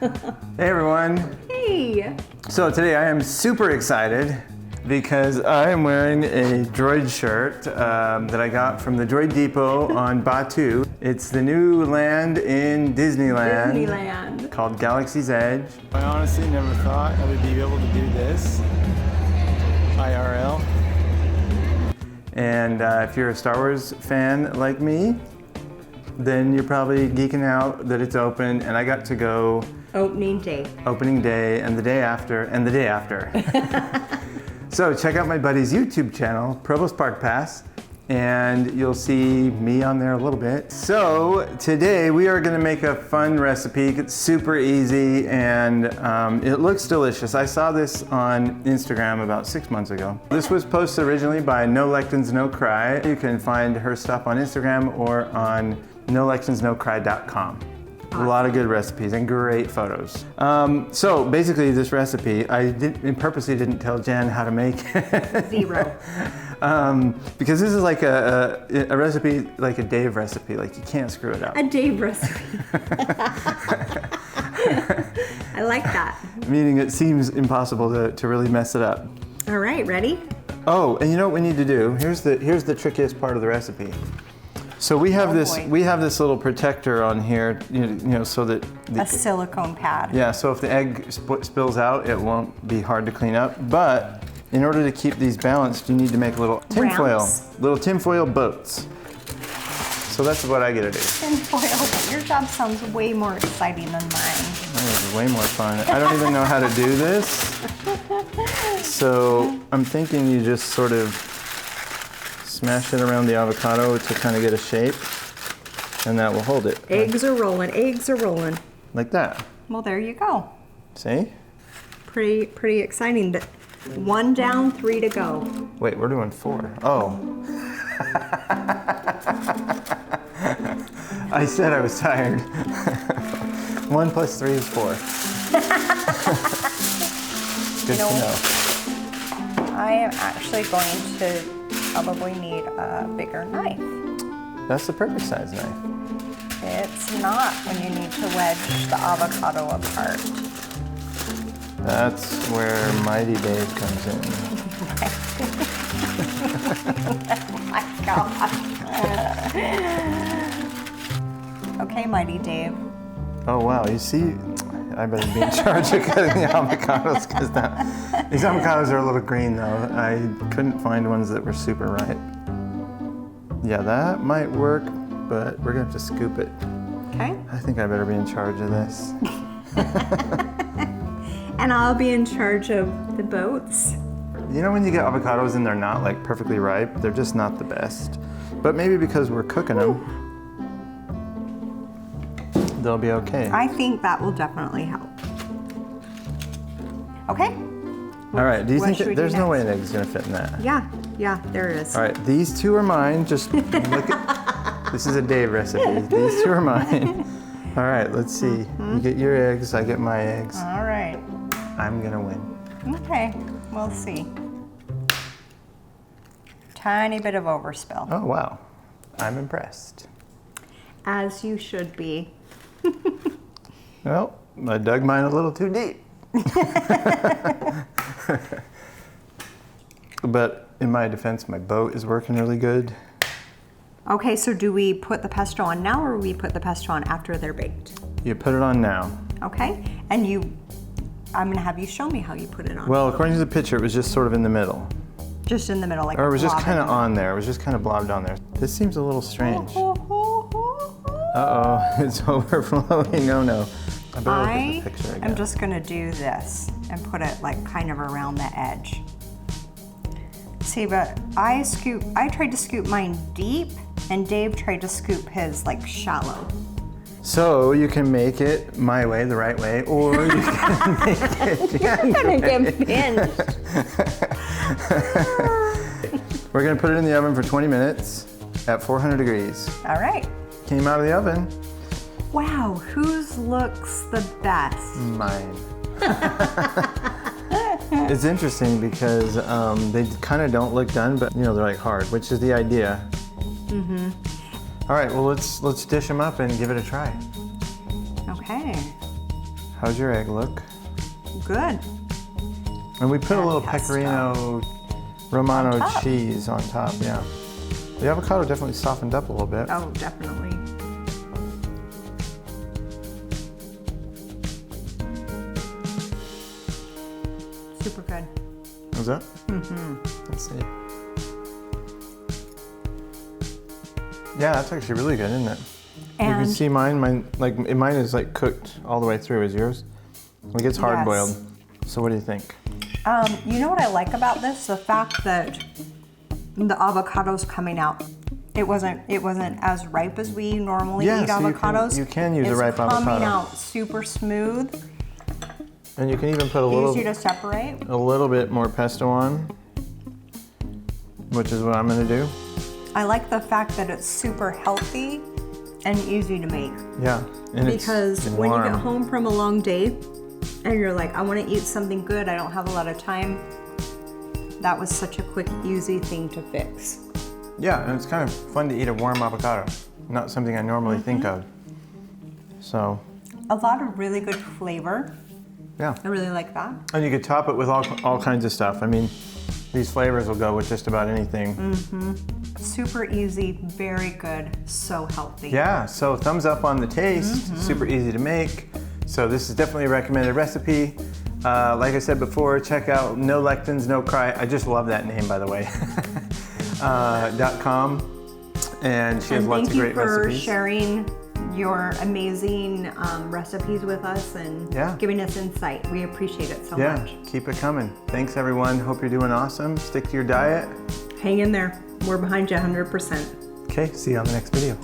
Hey everyone. Hey. So today I am super excited because I am wearing a droid shirt that I got from the Droid Depot on Batu. It's the new land in Disneyland. Called Galaxy's Edge. I honestly never thought I would be able to do this IRL. And if you're a Star Wars fan like me, then you're probably geeking out that it's open, and I got to go Opening day, and the day after. So check out my buddy's YouTube channel, Provost Park Pass, and you'll see me on there a little bit. So today we are gonna make a fun recipe. It's super easy and it looks delicious. I saw this on Instagram about 6 months ago. This was posted originally by No Lectins No Cry. You can find her stuff on Instagram or on nolectinsnocry.com. A lot of good recipes and great photos. So basically this recipe, I purposely didn't tell Jen how to make. Zero. Because this is like a recipe, like a Dave recipe, like you can't screw it up. A Dave recipe. I like that. Meaning it seems impossible to really mess it up. All right, ready? Oh, and you know what we need to do? Here's the trickiest part of the recipe. So we have this little protector on here, you know, so that a silicone pad. Yeah, so if the egg spills out, it won't be hard to clean up. But in order to keep these balanced, you need to make little tinfoil boats. So that's what I get to do. Tinfoil. Your job sounds way more exciting than mine. That is way more fun. I don't even know how to do this. So I'm thinking you just sort of smash it around the avocado to kind of get a shape, and that will hold it. Eggs are rolling. Like that. Well, there you go. See? Pretty exciting. But 1 down, 3 to go. Wait, we're doing 4. Oh. I said I was tired. 1 plus 3 is 4. Good to know. I am actually going to probably need a bigger knife. That's the perfect size knife. It's not when you need to wedge the avocado apart. That's where Mighty Dave comes in. Oh my God. Okay, Mighty Dave. Oh wow, you see, I better be in charge of cutting the avocados because these avocados are a little green though. I couldn't find ones that were super ripe. Yeah, that might work, but we're gonna have to scoop it. Okay. I think I better be in charge of this. And I'll be in charge of the boats. You know when you get avocados and they're not like perfectly ripe, they're just not the best. But maybe because we're cooking them, they'll be okay. I think that will definitely help. Okay. All right, do you think that there's no way an egg's gonna fit in that? Yeah, there is. All right, these 2 are mine. Just look at, this is a Dave recipe. These 2 are mine. All right, let's see. You get your eggs, I get my eggs. All right. I'm gonna win. Okay, we'll see. Tiny bit of overspill. Oh, wow. I'm impressed. As you should be. Well, I dug mine a little too deep. But in my defense, my boat is working really good. Okay, so do we put the pesto on now or we put the pesto on after they're baked? You put it on now. Okay, and I'm gonna have you show me how you put it on. Well, according to the picture, it was just sort of in the middle. Just in the middle, like Or it was just kind of on there. It was just kind of blobbed on there. This seems a little strange. Uh-oh, it's overflowing. Oh no. I better look at the picture again. I'm just gonna do this and put it like kind of around the edge. See, but I tried to scoop mine deep and Dave tried to scoop his like shallow. So you can make it my way, the right way, or you can make it You're gonna get pinched. We're gonna put it in the oven for 20 minutes at 400 degrees. All right. Came out of the oven. Wow, whose looks the best? Mine. It's interesting because they kind of don't look done, but you know, they're like hard, which is the idea. Mm-hmm. All right, well let's dish them up and give it a try. Okay. How's your egg look? Good. And we put a little Pesto. pecorino romano On top. cheese on top, yeah. The avocado definitely softened up a little bit. Oh, definitely. Super good. Is that? Mm-hmm. Let's see. Yeah, that's actually really good, isn't it? You can And see mine is like cooked all the way through. Is yours? Like it's hard boiled. So what do you think? you know what I like about this? The fact that the avocado's coming out. It wasn't as ripe as we normally eat so avocados. you can use a ripe avocado. It's coming out super smooth. And you can even put Easy to separate. a little bit more pesto on, which is what I'm gonna do. I like the fact that it's super healthy and easy to make. Yeah, and Because it's when you warm. get home from a long day and you're like, I want to eat something good, I don't have a lot of time, that was such a quick, easy thing to fix. Yeah, and it's kind of fun to eat a warm avocado. Not something I normally think of. So, A lot of really good flavor. yeah. I really like that. And you could top it with all kinds of stuff. I mean, these flavors will go with just about anything. Super easy, very good, so healthy. Yeah, so thumbs up on the taste, super easy to make. So this is definitely a recommended recipe. Like I said before, check out No Lectins, No Cry. I just love that name, by the way. .com, and she has lots of great Thank you for recipes. sharing your amazing recipes with us and giving us insight. We appreciate it so much. Keep it coming. Thanks everyone. Hope you're doing awesome. Stick to your diet. Hang in there. We're behind you 100%. Okay, see you on the next video.